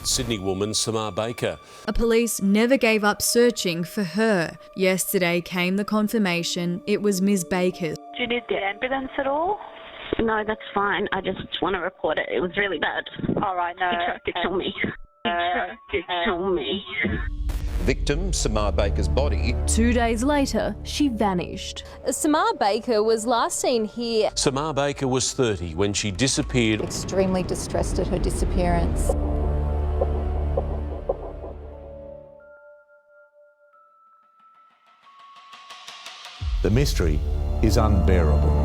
Sydney woman Samah Baker. Police never gave up searching for her. Yesterday came the confirmation it was Ms. Baker. Do you need the ambulance at all? No, that's fine. I just want to report it. It was really bad. All right, no. He tried to kill me. He tried to kill me. Victim, Samah Baker's body. 2 days later, she vanished. Samah Baker was last seen here. Samah Baker was 30 when she disappeared. Extremely distressed at her disappearance. The mystery is unbearable.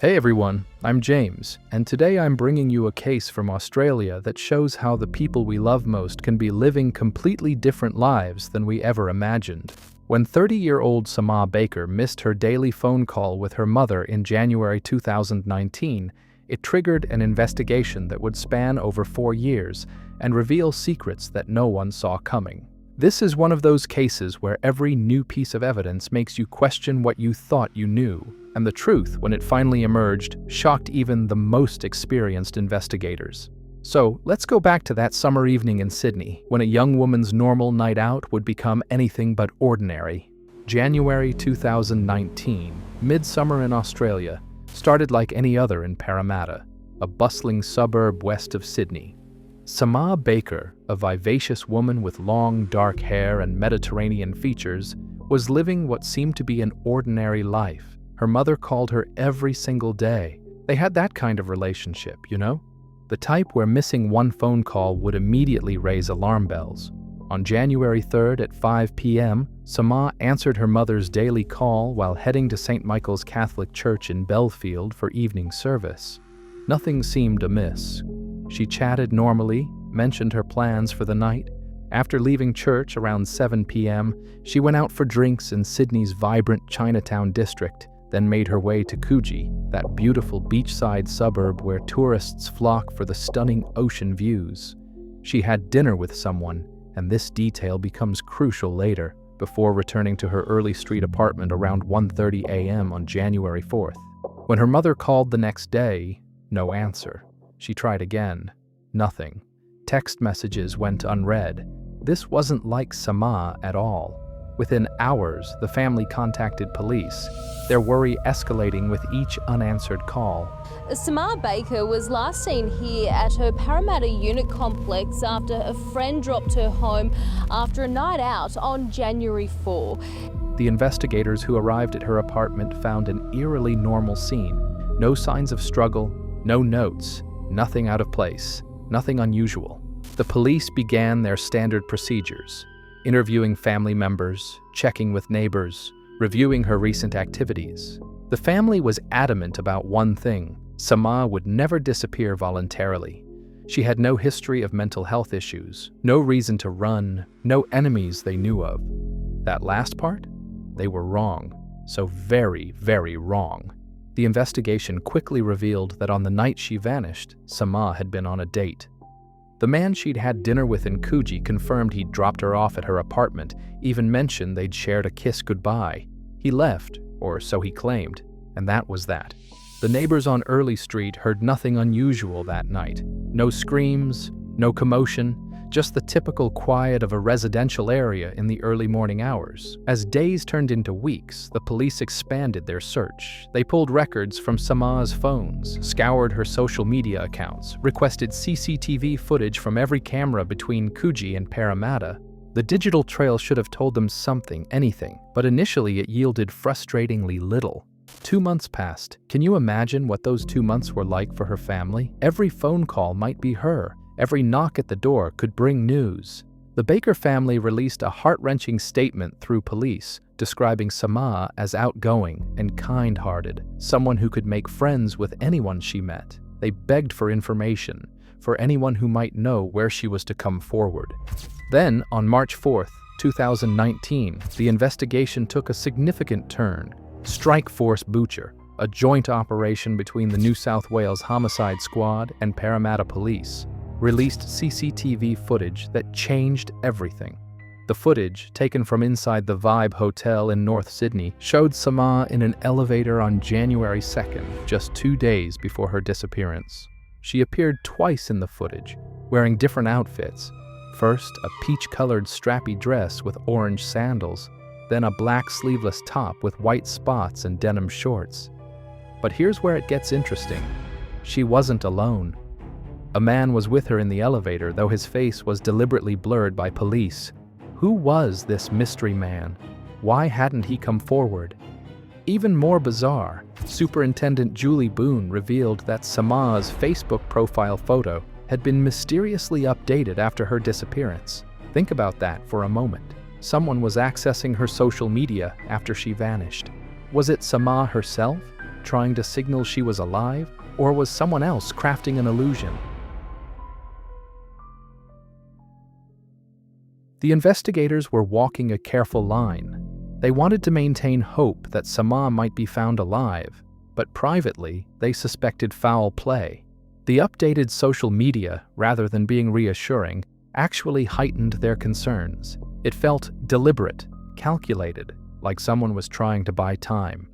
Hey everyone, I'm James, and today I'm bringing you a case from Australia that shows how the people we love most can be living completely different lives than we ever imagined. When 30-year-old Samah Baker missed her daily phone call with her mother in January 2019, it triggered an investigation that would span over 4 years and reveal secrets that no one saw coming. This is one of those cases where every new piece of evidence makes you question what you thought you knew, and the truth, when it finally emerged, shocked even the most experienced investigators. So, let's go back to that summer evening in Sydney, when a young woman's normal night out would become anything but ordinary. January 2019, midsummer in Australia, started like any other in Parramatta, a bustling suburb west of Sydney. Samah Baker, a vivacious woman with long, dark hair and Mediterranean features, was living what seemed to be an ordinary life. Her mother called her every single day. They had that kind of relationship, you know? The type where missing one phone call would immediately raise alarm bells. On January 3rd at 5 p.m., Samah answered her mother's daily call while heading to St. Michael's Catholic Church in Belfield for evening service. Nothing seemed amiss. She chatted normally, mentioned her plans for the night. After leaving church around 7 p.m., she went out for drinks in Sydney's vibrant Chinatown district, then made her way to Coogee, that beautiful beachside suburb where tourists flock for the stunning ocean views. She had dinner with someone, and this detail becomes crucial later, before returning to her early street apartment around 1:30 a.m. on January 4th. When her mother called the next day, no answer. She tried again. Nothing. Text messages went unread. This wasn't like Samah at all. Within hours, the family contacted police, their worry escalating with each unanswered call. Samah Baker was last seen here at her Parramatta unit complex after a friend dropped her home after a night out on January 4. The investigators who arrived at her apartment found an eerily normal scene. No signs of struggle, no notes, nothing out of place, nothing unusual. The police began their standard procedures, interviewing family members, checking with neighbors, reviewing her recent activities. The family was adamant about one thing: Samah would never disappear voluntarily. She had no history of mental health issues, no reason to run, no enemies they knew of. That last part? They were wrong. So very, very wrong. The investigation quickly revealed that on the night she vanished, Samah had been on a date. The man she'd had dinner with in Coogee confirmed he'd dropped her off at her apartment, even mentioned they'd shared a kiss goodbye. He left, or so he claimed, and that was that. The neighbors on Early Street heard nothing unusual that night. No screams, no commotion, just the typical quiet of a residential area in the early morning hours. As days turned into weeks, the police expanded their search. They pulled records from Samah's phones, scoured her social media accounts, requested CCTV footage from every camera between Coogee and Parramatta. The digital trail should have told them something, anything, but initially it yielded frustratingly little. 2 months passed. Can you imagine what those 2 months were like for her family? Every phone call might be her. Every knock at the door could bring news. The Baker family released a heart-wrenching statement through police, describing Samah as outgoing and kind-hearted, someone who could make friends with anyone she met. They begged for information, for anyone who might know where she was to come forward. Then, on March 4th, 2019, the investigation took a significant turn. Strike Force Butcher, a joint operation between the New South Wales Homicide Squad and Parramatta Police, released CCTV footage that changed everything. The footage, taken from inside the Vibe Hotel in North Sydney, showed Samah in an elevator on January 2nd, just 2 days before her disappearance. She appeared twice in the footage, wearing different outfits. First, a peach-colored strappy dress with orange sandals, then a black sleeveless top with white spots and denim shorts. But here's where it gets interesting. She wasn't alone. A man was with her in the elevator, though his face was deliberately blurred by police. Who was this mystery man? Why hadn't he come forward? Even more bizarre, Superintendent Julie Boone revealed that Samah's Facebook profile photo had been mysteriously updated after her disappearance. Think about that for a moment. Someone was accessing her social media after she vanished. Was it Samah herself, trying to signal she was alive, or was someone else crafting an illusion? The investigators were walking a careful line. They wanted to maintain hope that Samah might be found alive, but privately, they suspected foul play. The updated social media, rather than being reassuring, actually heightened their concerns. It felt deliberate, calculated, like someone was trying to buy time.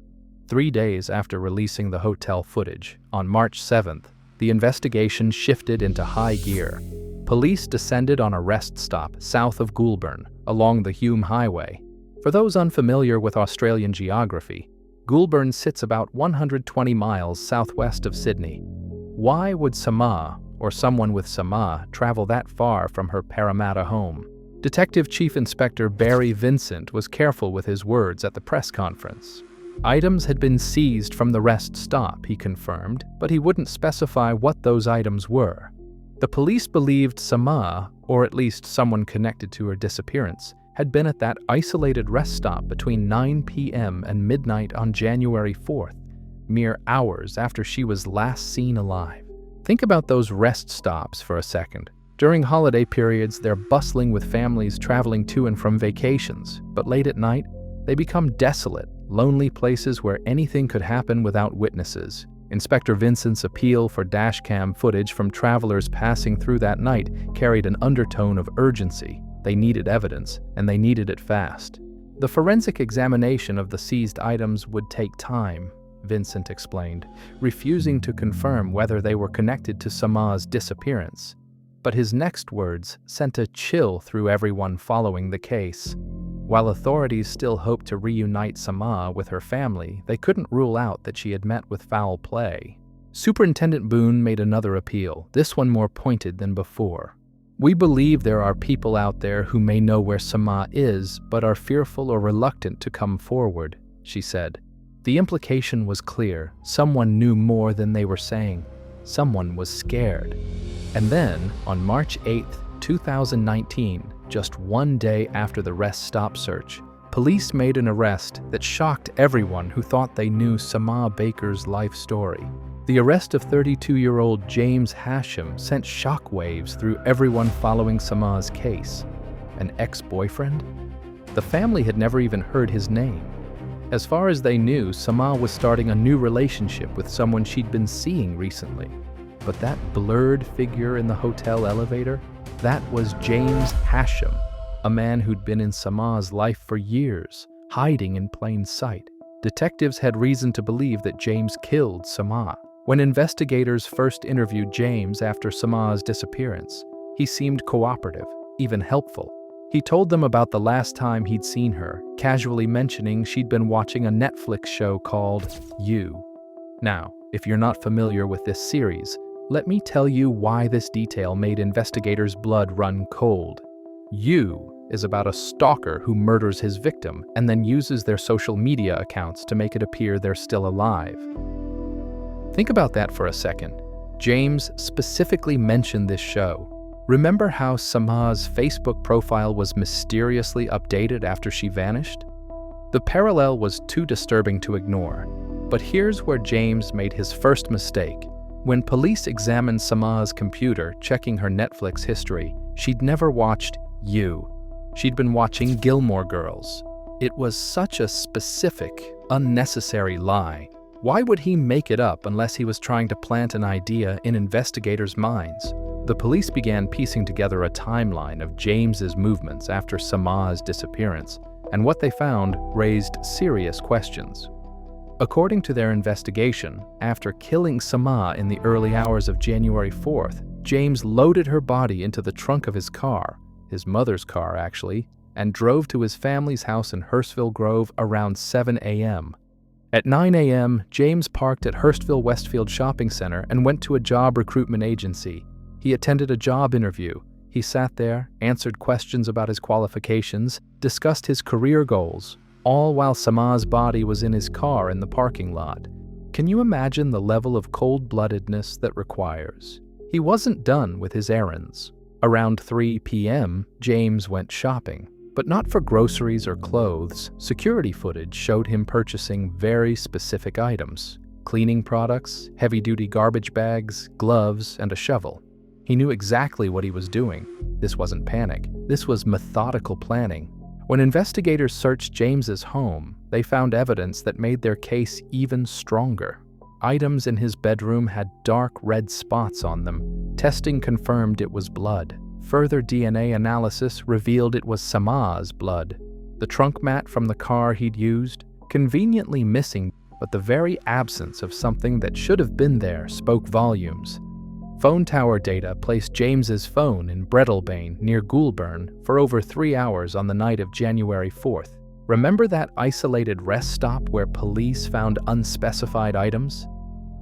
3 days after releasing the hotel footage, on March 7th, the investigation shifted into high gear. Police descended on a rest stop south of Goulburn, along the Hume Highway. For those unfamiliar with Australian geography, Goulburn sits about 120 miles southwest of Sydney. Why would Samah, or someone with Samah, travel that far from her Parramatta home? Detective Chief Inspector Barry Vincent was careful with his words at the press conference. Items had been seized from the rest stop, he confirmed, but he wouldn't specify what those items were. The police believed Samah, or at least someone connected to her disappearance, had been at that isolated rest stop between 9 p.m. and midnight on January 4th, mere hours after she was last seen alive. Think about those rest stops for a second. During holiday periods, they're bustling with families traveling to and from vacations, but late at night, they become desolate, lonely places where anything could happen without witnesses. Inspector Vincent's appeal for dashcam footage from travelers passing through that night carried an undertone of urgency. They needed evidence, and they needed it fast. The forensic examination of the seized items would take time, Vincent explained, refusing to confirm whether they were connected to Samah's disappearance. But his next words sent a chill through everyone following the case. While authorities still hoped to reunite Samah with her family, they couldn't rule out that she had met with foul play. Superintendent Boone made another appeal, this one more pointed than before. "We believe there are people out there who may know where Samah is, but are fearful or reluctant to come forward," she said. The implication was clear. Someone knew more than they were saying. Someone was scared. And then, on March 8, 2019, just 1 day after the rest stop search, police made an arrest that shocked everyone who thought they knew Samah Baker's life story. The arrest of 32-year-old James Hashim sent shockwaves through everyone following Samah's case. An ex-boyfriend? The family had never even heard his name. As far as they knew, Samah was starting a new relationship with someone she'd been seeing recently. But that blurred figure in the hotel elevator? That was James Hashim, a man who'd been in Samah's life for years, hiding in plain sight. Detectives had reason to believe that James killed Samah. When investigators first interviewed James after Samah's disappearance, he seemed cooperative, even helpful. He told them about the last time he'd seen her, casually mentioning she'd been watching a Netflix show called You. Now, if you're not familiar with this series, let me tell you why this detail made investigators' blood run cold. You is about a stalker who murders his victim and then uses their social media accounts to make it appear they're still alive. Think about that for a second. James specifically mentioned this show. Remember how Samah's Facebook profile was mysteriously updated after she vanished? The parallel was too disturbing to ignore. But here's where James made his first mistake. When police examined Samah's computer, checking her Netflix history, she'd never watched You. She'd been watching Gilmore Girls. It was such a specific, unnecessary lie. Why would he make it up unless he was trying to plant an idea in investigators' minds? The police began piecing together a timeline of James's movements after Samah's disappearance, and what they found raised serious questions. According to their investigation, after killing Samah in the early hours of January 4th, James loaded her body into the trunk of his car, his mother's car actually, and drove to his family's house in Hurstville Grove around 7 a.m. At 9 a.m., James parked at Hurstville Westfield Shopping Center and went to a job recruitment agency. He attended a job interview. He sat there, answered questions about his qualifications, discussed his career goals, all while Samah's body was in his car in the parking lot. Can you imagine the level of cold-bloodedness that requires? He wasn't done with his errands. Around 3 p.m., James went shopping, but not for groceries or clothes. Security footage showed him purchasing very specific items: cleaning products, heavy-duty garbage bags, gloves, and a shovel. He knew exactly what he was doing. This wasn't panic. This was methodical planning. When investigators searched James's home, they found evidence that made their case even stronger. Items in his bedroom had dark red spots on them. Testing confirmed it was blood. Further DNA analysis revealed it was Samah's blood. The trunk mat from the car he'd used, conveniently missing, but the very absence of something that should have been there spoke volumes. Phone tower data placed James's phone in Breadalbane near Goulburn for over 3 hours on the night of January 4th. Remember that isolated rest stop where police found unspecified items?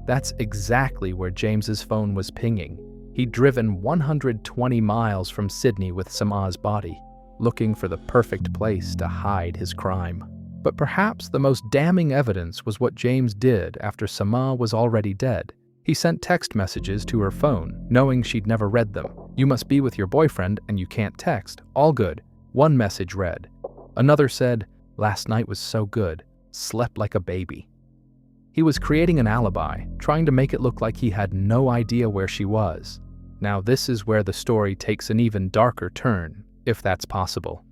That's exactly where James's phone was pinging. He'd driven 120 miles from Sydney with Samah's body, looking for the perfect place to hide his crime. But perhaps the most damning evidence was what James did after Samah was already dead. He sent text messages to her phone, knowing she'd never read them. "You must be with your boyfriend and you can't text. All good." One message read. Another said, "Last night was so good. Slept like a baby." He was creating an alibi, trying to make it look like he had no idea where she was. Now this is where the story takes an even darker turn, if that's possible.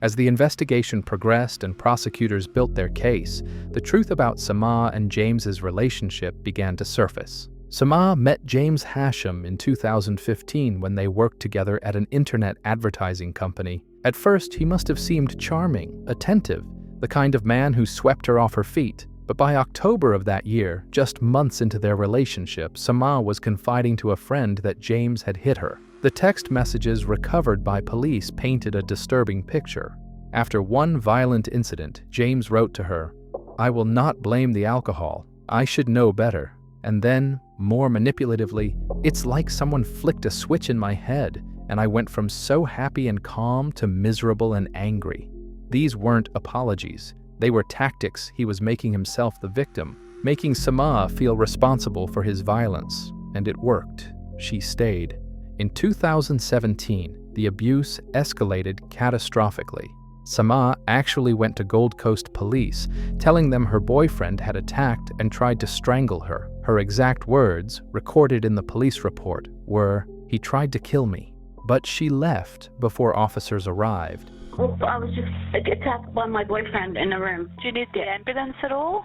As the investigation progressed and prosecutors built their case, the truth about Samah and James's relationship began to surface. Samah met James Hasham in 2015 when they worked together at an internet advertising company. At first, he must have seemed charming, attentive, the kind of man who swept her off her feet. But by October of that year, just months into their relationship, Samah was confiding to a friend that James had hit her. The text messages recovered by police painted a disturbing picture. After one violent incident, James wrote to her, "I will not blame the alcohol. I should know better." And then, more manipulatively, "It's like someone flicked a switch in my head, and I went from so happy and calm to miserable and angry." These weren't apologies. They were tactics. He was making himself the victim, making Samah feel responsible for his violence. And it worked. She stayed. In 2017, the abuse escalated catastrophically. Samah actually went to Gold Coast police, telling them her boyfriend had attacked and tried to strangle her. Her exact words, recorded in the police report, were, "He tried to kill me." But she left before officers arrived. Well, I was just attacked by my boyfriend in the room. Do you need the ambulance at all?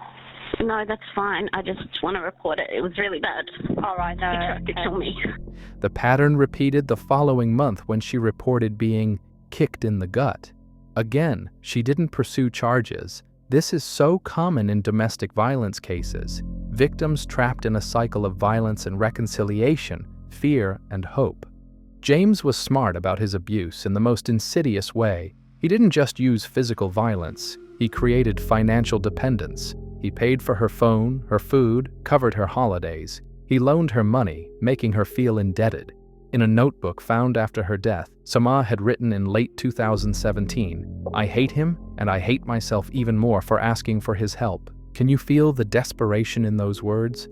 No, that's fine. I just want to report it. It was really bad. All right, no. He tried to kill me. The pattern repeated the following month when she reported being kicked in the gut. Again, she didn't pursue charges. This is so common in domestic violence cases. Victims trapped in a cycle of violence and reconciliation, fear and hope. James was smart about his abuse in the most insidious way. He didn't just use physical violence. He created financial dependence. He paid for her phone, her food, covered her holidays. He loaned her money, making her feel indebted. In a notebook found after her death, Samah had written in late 2017, "I hate him, and I hate myself even more for asking for his help." Can you feel the desperation in those words?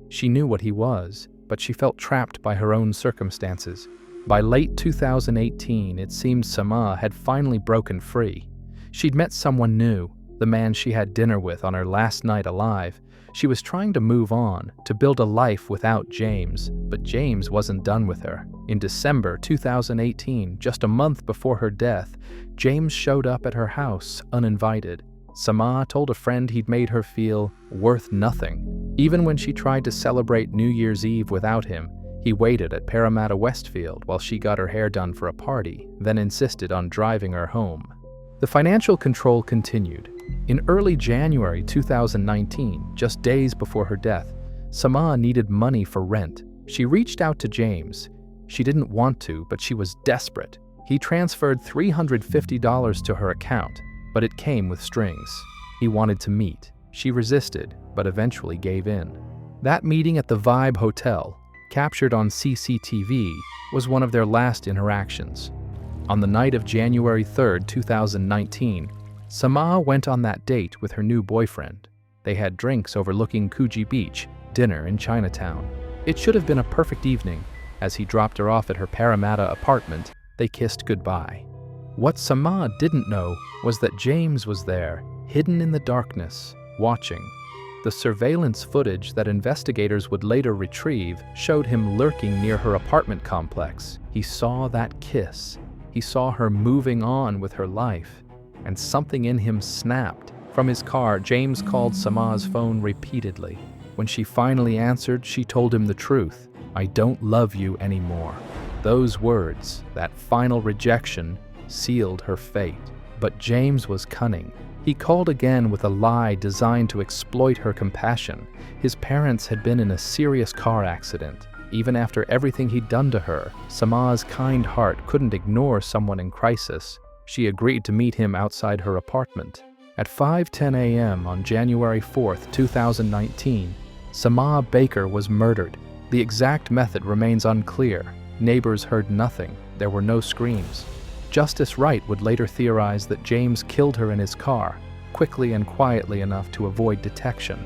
She knew what he was, but she felt trapped by her own circumstances. By late 2018, it seemed Samah had finally broken free. She'd met someone new, the man she had dinner with on her last night alive. She was trying to move on, to build a life without James, but James wasn't done with her. In December 2018, just a month before her death, James showed up at her house, uninvited. Samah told a friend he'd made her feel worth nothing. Even when she tried to celebrate New Year's Eve without him, He waited at Parramatta Westfield while she got her hair done for a party, then insisted on driving her home. The financial control continued. In early January 2019, just days before her death, Samah needed money for rent. She reached out to James. She didn't want to, but she was desperate. He transferred $350 to her account, but it came with strings. He wanted to meet. She resisted, but eventually gave in. That meeting at the Vibe Hotel, captured on CCTV, was one of their last interactions. On the night of January 3, 2019, Samah went on that date with her new boyfriend. They had drinks overlooking Coogee Beach, dinner in Chinatown. It should have been a perfect evening. As he dropped her off at her Parramatta apartment, they kissed goodbye. What Samah didn't know was that James was there, hidden in the darkness, watching. The surveillance footage that investigators would later retrieve showed him lurking near her apartment complex. He saw that kiss. He saw her moving on with her life, and something in him snapped. From his car, James called Samah's phone repeatedly. When she finally answered, she told him the truth. "I don't love you anymore." Those words, that final rejection, sealed her fate. But James was cunning. He called again with a lie designed to exploit her compassion. His parents had been in a serious car accident. Even after everything he'd done to her, Samah's kind heart couldn't ignore someone in crisis. She agreed to meet him outside her apartment. At 5:10 a.m. on January 4, 2019, Samah Baker was murdered. The exact method remains unclear. Neighbors heard nothing. There were no screams. Justice Wright would later theorize that James killed her in his car, quickly and quietly enough to avoid detection.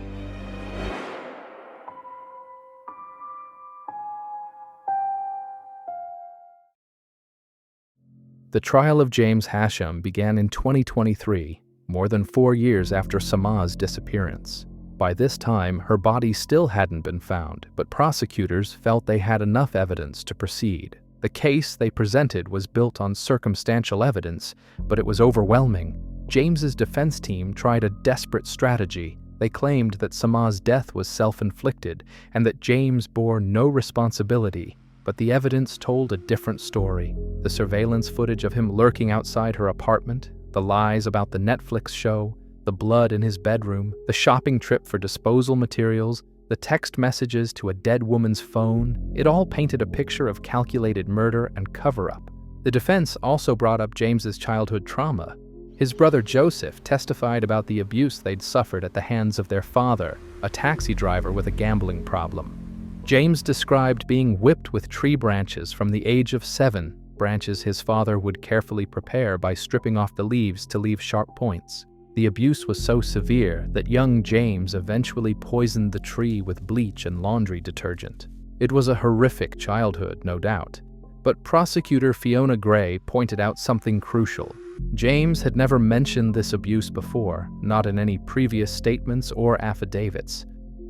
The trial of James Hasham began in 2023, more than 4 years after Samah's disappearance. By this time, her body still hadn't been found, but prosecutors felt they had enough evidence to proceed. The case they presented was built on circumstantial evidence, but it was overwhelming. James's defense team tried a desperate strategy. They claimed that Samah's death was self-inflicted and that James bore no responsibility. But the evidence told a different story. The surveillance footage of him lurking outside her apartment, the lies about the Netflix show, the blood in his bedroom, the shopping trip for disposal materials, the text messages to a dead woman's phone, it all painted a picture of calculated murder and cover-up. The defense also brought up James's childhood trauma. His brother Joseph testified about the abuse they'd suffered at the hands of their father, a taxi driver with a gambling problem. James described being whipped with tree branches from the age of 7, branches his father would carefully prepare by stripping off the leaves to leave sharp points. The abuse was so severe that young James eventually poisoned the tree with bleach and laundry detergent. It was a horrific childhood, no doubt. But prosecutor Fiona Gray pointed out something crucial. James had never mentioned this abuse before, not in any previous statements or affidavits.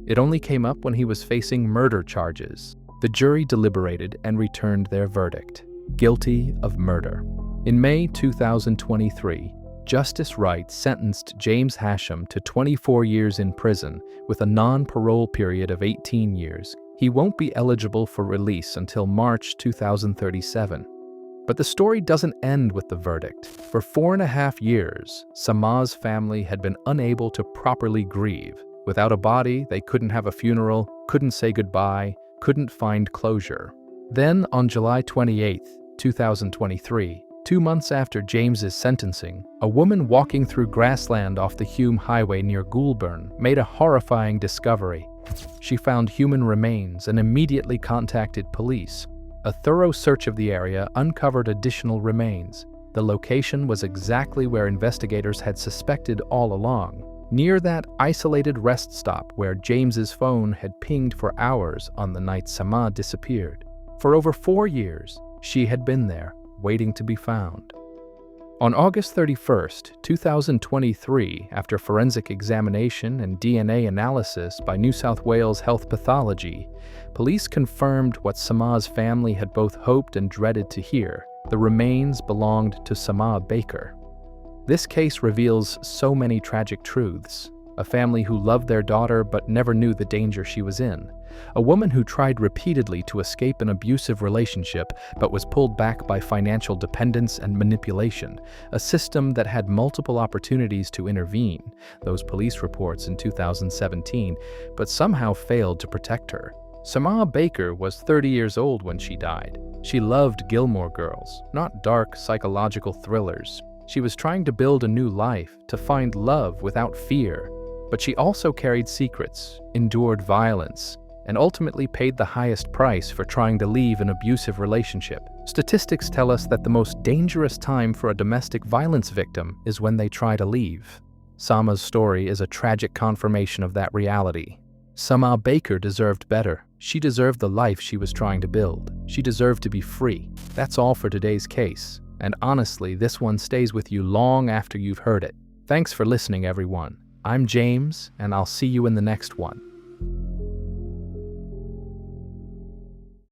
It only came up when he was facing murder charges. The jury deliberated and returned their verdict: guilty of murder. In May 2023, Justice Wright sentenced James Hasham to 24 years in prison with a non-parole period of 18 years. He won't be eligible for release until March 2037. But the story doesn't end with the verdict. For 4.5 years, Samah's family had been unable to properly grieve. Without a body, they couldn't have a funeral, couldn't say goodbye, couldn't find closure. Then, on July 28, 2023, 2 months after James's sentencing, a woman walking through grassland off the Hume Highway near Goulburn made a horrifying discovery. She found human remains and immediately contacted police. A thorough search of the area uncovered additional remains. The location was exactly where investigators had suspected all along, near that isolated rest stop where James's phone had pinged for hours on the night Samah disappeared. For over 4 years, she had been there, waiting to be found. On August 31, 2023, after forensic examination and DNA analysis by New South Wales Health Pathology, police confirmed what Samah's family had both hoped and dreaded to hear: the remains belonged to Samah Baker. This case reveals so many tragic truths. a family who loved their daughter but never knew the danger she was in, a woman who tried repeatedly to escape an abusive relationship but was pulled back by financial dependence and manipulation, a system that had multiple opportunities to intervene, those police reports in 2017, but somehow failed to protect her. Samah Baker was 30 years old when she died. She loved Gilmore Girls, not dark psychological thrillers. She was trying to build a new life, to find love without fear. But she also carried secrets, endured violence, and ultimately paid the highest price for trying to leave an abusive relationship. Statistics tell us that the most dangerous time for a domestic violence victim is when they try to leave. Samah's story is a tragic confirmation of that reality. Samah Baker deserved better. She deserved the life she was trying to build. She deserved to be free. That's all for today's case. And honestly, this one stays with you long after you've heard it. Thanks for listening, everyone. I'm James, and I'll see you in the next one.